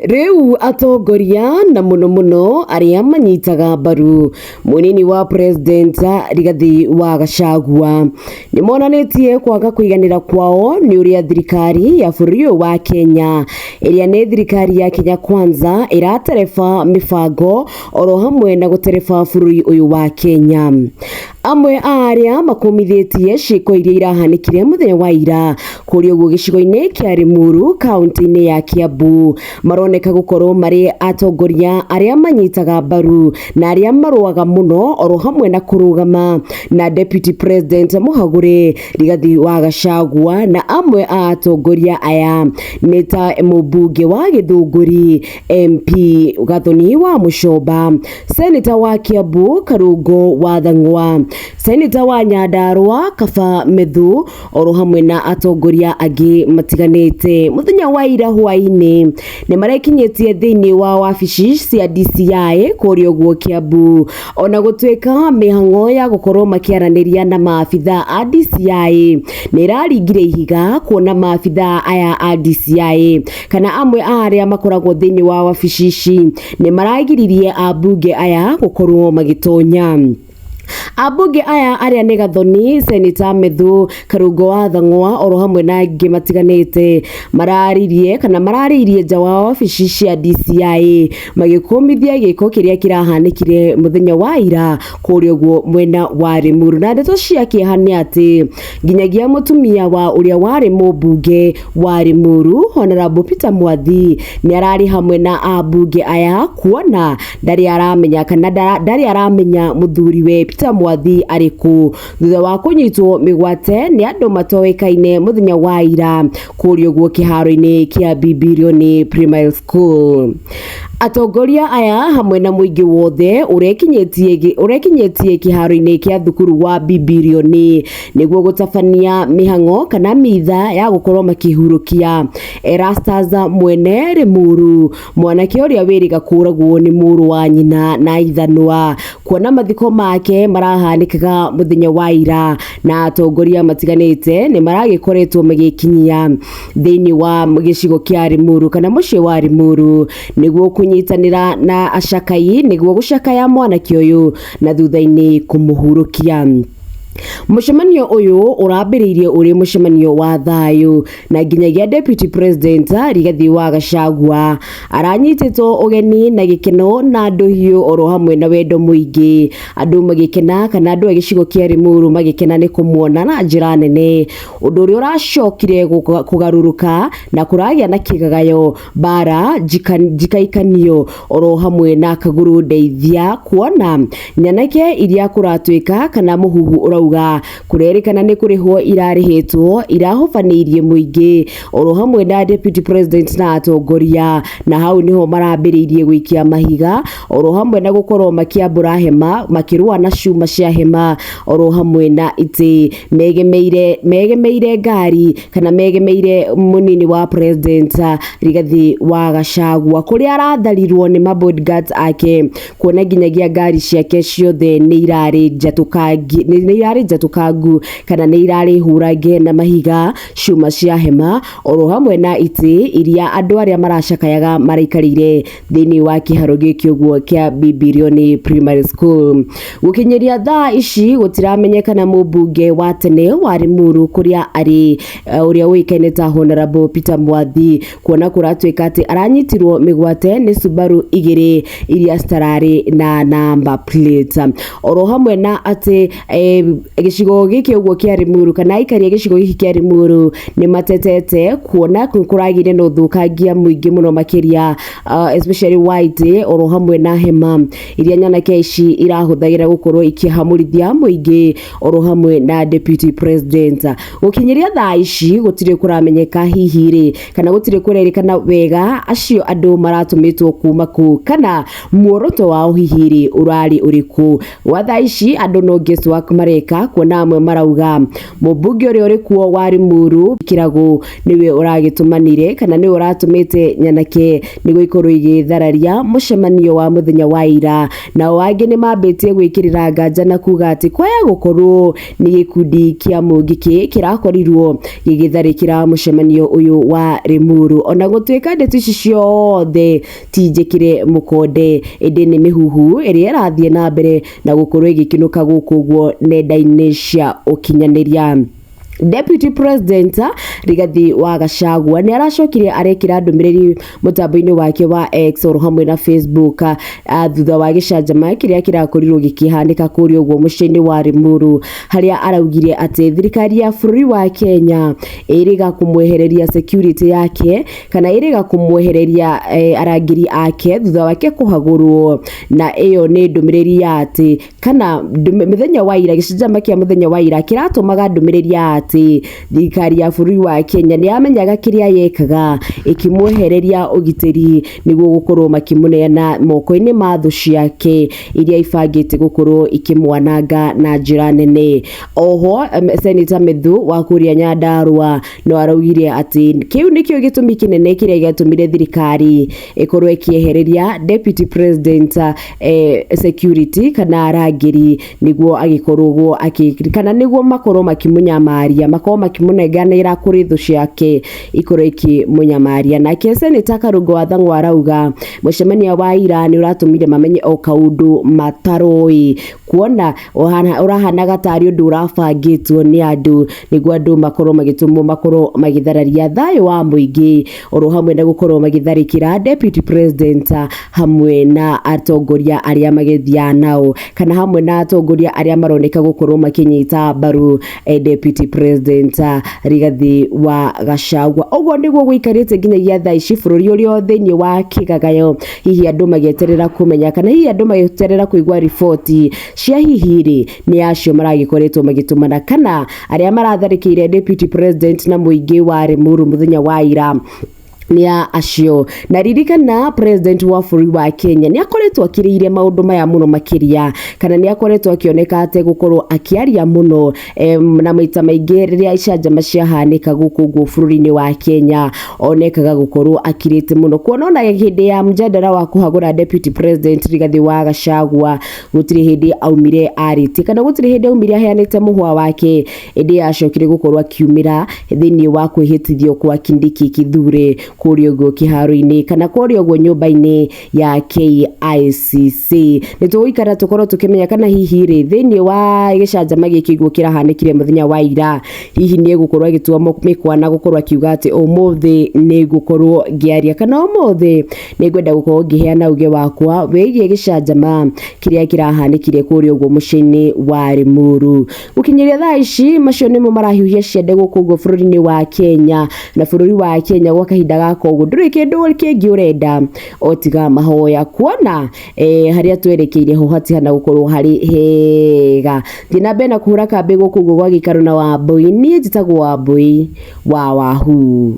Riu atongoria na muno aria manyitaga mbaru munini wa president Rigathi Gachagua ni monanitie kwaga kuiganira kwao ni uria thirikari ya bũrũri wa Kenya iria ni thirikari ya Kenya Kwanza iratereba mibango oro hamwe na gutereba bũrũri uyu wa Kenya. Amwe aria makomithitie ciiko iria irahanikire muthenya wa ira kuria guo gicigo-ini kia Limuru kaunti-ini ya Kiambu maroneka gukorwo mari atongoria aria manyitaga mbaru na aria maruaga muno oro hamwe na kurugama na deputy president muhagure Rigathi Gachagua na amwe a atongoria aya nita mubunge wa Githunguri MP Gathoni wa Mucoba, senator wa Kiambu Karungo wa Thang'wa, senator wa Nyandarua Kaba Methu oro hamwe na atongoria angi matiganite. Muthenya wa ira hwaini ni marekinyetie thiini wa wabici cia DCI kurio guo Kiambu ona gutweka mihango ya gukorwo makiaraniria na maabitha a DCI ni raringire ihiga kuona maabitha aya a DCI kana amwe aria makoragwo thiini wa wabici ici ni maragiririe abunge aya gukorwo magitonya. Abunge aya aria ni Gathoni, senator Methu, Karungo wa Thang'wa oro hamwe na angi matiganite mararirie nja wa wabici cia DCI magikumithia giko kiria kirahanikire muthenya wa ira kurio guo mwena wa Limuru. Na ndeto cia kihani ati nginyagia mutumia wa uria wari mubunge wa Limuru Honorable Peter Mwathi ni arari hamwe na abunge aya kuona ndari aramenya muthuriwe Peter Mwathi ariku thutha wa kunyitwo migwate ni andu matoekaine muthenya wa ira kurio guo kiharo-ini kia Bibilioni Primary School. Atongoria aya hamwe na muingi wothe urekinyetie kiharo-ini kia thukuru wa Bibilioni niguo gutabania mihango kana mitha ya gukorwo makihurukia Erastus mwene Limuru, mwanake uria wiriga kuragwo ni muru wa nyina na ithanwa kuona mathiko make marahanikaga muthenya wa ira na atongoria matiganite ni maragikoretwo magikinyia thiini wa gicigo kia Limuru kana mucii wa Limuru niguo kunyitanira na acakai niguo gucakaya mwanake uyu na thutha-ini kumuhurukia. Mucemanio uyu urambiriirie uri mucemanio wa thayu na nginyagia deputy president Rigathi Gachagua aranyititwo ugeni na gikeno na andu hiu oro hamwe na wendo muingi, andu magikena kana andu agicigo kia Limuru magikena ni kumuona na njira nene, undu uri uracokire kugaruruka na kuragia na kigagayo bara jikaikanio oro hamwe na kaguru ndeithia kuona nyanake iria kuratwika kana muhuhu urauga kurerikana ni kurihwo irarihitwo irahofanirie muingi oro hamwe na deputy president na atongoria, na hau niho marambiriirie gwikia mahiga oro hamwe na gukorwo makiambura hema makirua na cuma cia hema oro hamwe na iti megemeire ngari kana megemeire munini wa president Rigathi Gachagua kuria aratharirwo ni bodyguards ake kuona nginyagia ngari ciake ciothe ni irari njatukangu kana ni irari hurage na mahiga cuma cia hema oro hamwe na iti iria andu aria maracakayaga maraikarire thiini wa kiharo gikio guo kia Bibilioni Primary School. Gukinyeria thaa ici gutiramenyekana mubunge wa tene wa Limuru kuria ari uria wikaine ta Honorable Peter Mwathi kuona kuratwika ati aranyitirwo migwate ni Subaru igiri iria starari na number plate oro hamwe na ati gicigo giki uguo kia Limuru kana ikaria gicigo giki kia Limuru ni matetete kuona kuragire no thukangia muingi muno makiria especially white oro hamwe na hema iria nyanake ici irahuthagira gukorwo ikihamurithia muingi oro hamwe na deputy president. Gukinyiria thaa ici gutire kuramenyeka hihiri kana gutire kurerikana wega acio andu maratumitwo kuma ku kana muoroto wao hihiri urari uriku wa thaa ici andu no guesswork mareka gũteithĩka, kuona amwe marauga mũmbunge ũrĩa ũrĩ kuo wa Limuru kirago niwe ũragĩtũmanire kana niwe ũratũmĩte nyanake nĩguo ikorwo igĩthararia mũcemanio wa muthenya wa ira, na wangĩ nĩ mambĩtie gwĩkĩrĩra nganja na kuga atĩ kwaya gũkorwo nĩ gĩkundi kĩa mũngiki kĩrakorirwo gĩgĩtharĩkĩra mũcemanio ũyũ wa Limuru. Ona gũtuĩka ndeto ici ciothe ti njĩkĩre mũkonde, ĩndĩ nĩ mĩhuhu ĩrĩa ĩrathiĩ na mbere na gũkorwo ĩgĩkinuka gũkũ ũguo nenda-inĩ cia ũkinyanĩria. Deputy President Rigathi Gachagua ni aracokire arekira ndũmĩrĩri mũtambo-inĩ wake wa X oro hamwe na Facebook thutha wa gĩcanjama kĩrĩa kĩrakorirwo gĩkĩhanĩka kũrĩa ũguo mũciĩ-inĩ wa Limuru, harĩa araugire atĩ thirikari ya bũrũri wa Kenya ĩrĩga kũmwehereria security yake kana ĩrĩga kũmwehereria arangĩri ake thutha wake kũhagũrwo, na ĩyo nĩ ndũmĩrĩri ya atĩ kana mũthenya wa ira, gĩcanjama kĩa mũthenya wa ira kĩratũmaga ndũmĩrĩri ya thirikari ya bũrũri wa Kenya nĩ amenyaga kĩrĩa yekaga ĩkĩmwehereria ũgitĩri nĩguo gũkorwo makĩmũneana moko-inĩ ma thũ ciake iria ibangĩte gũkorwo ikĩmwananga na njĩra nene. Oho Senator Methu wa kũrĩa Nyandarua no araugire atĩ kĩu nĩkĩo gĩtũmi kĩnene kĩrĩa gĩatũmire thirikari ĩkorwo ĩkĩehereria Deputy President security kana arangĩri nĩguo agĩkorwo kana nĩguo makorwo makĩmũnyamaria, makorwo makĩmũnenganĩra kũrĩ thũ ciake ikorwo ikĩmũnyamaria. Nake Senator Karungo wa Thang'wa arauga mũcemanio wa ira nĩ ũratũmire mamenye o kaũndũ mataroĩ, kuona ũrahanaga tarĩ ũndũ ũrabangĩtwo nĩ andũ nĩguo andũ makorwo magĩtũmwo makorwo magĩthararia thayũ wa mũingĩ oro hamwe na gũkorwo magĩtharĩkĩra Deputy President hamwe na atongoria arĩa magĩthia nao kana hamwe na atongoria arĩa maroneka gũkorwo makĩnyita mbaru Deputy President Rigathi Gachagua. Ũguo nĩguo gũikarĩte nginyagia thaa ici bũrũri ũrĩa thĩinĩ wa kĩgagayo, hihi andũ magĩeterera kũmenya kana hihi andũ magĩeterera kũigua riboti cia hihi rĩ nĩ acio maragĩkoretwo magĩtũmana kana arĩa maratharĩkĩire Deputy President na mũingĩ wa Limuru mũthenya wa ira nĩ acio. Na ririkana President wa bũrũri wa Kenya nĩ akoretwo akĩrĩire maũndũ maya mũno makĩria kana nĩ akoretwo akĩoneka atĩ gũkorwo akĩaria mũno na maita maingĩ rĩrĩa icanjama ciahanĩka gũkũ bũrũri-inĩ wa Kenya onekaga gũkorwo akirĩte mũno, kuona ona hĩndĩ ya mjadala wa kũhagũra Deputy President Rigathi Gachagua gũtirĩ hĩndĩ aumire arĩtie kana gũtirĩ hĩndĩ aumire aheanĩte mũhwa wake, ĩndĩ yacokire gũkorwo akiumĩra thĩinĩ wa kwĩhĩtithio kwa Kindiki Kithure kũrĩa ũguo kĩharo-inĩ kana kũrĩa ũguo nyũmba-inĩ ya KICC. Nĩ tũgũikara tũkorwo tũkĩmenya kana hihi rĩ thĩinĩ wa gĩcanjama gĩkĩ ũguo kĩrahanĩkire mũthenya wa ira hihi nĩ gũkorwo agĩtua mĩkwa na gũkorwo akiuga atĩ ũmũthĩ nĩ gũkorwo ngĩaria kana ũmũthĩ nĩ ngwenda gũkorwo ngĩheana uge wakwa wĩgiĩ gĩcanjama kĩrĩa kĩrahanĩkire kũrĩa ũguo mũciĩ-inĩ wa Limuru. Gũkinyĩria thaa ici macio nĩmo marahiũhia ciande gũkũ ũguo bũrũri-inĩ wa Kenya, na bũrũri wa Kenya gwa kahinda koguo ndũrĩ kĩndũ kĩngĩ ũrenda o tiga mahoya, kuona harĩa twerekeire ho hatihana gũkorwo harĩ hega. Thiĩ na mbere na kũhũra kambĩ gũkũ gwa gĩikaro na Wambui, niĩ njĩtagwo Wambui wa Wahoo.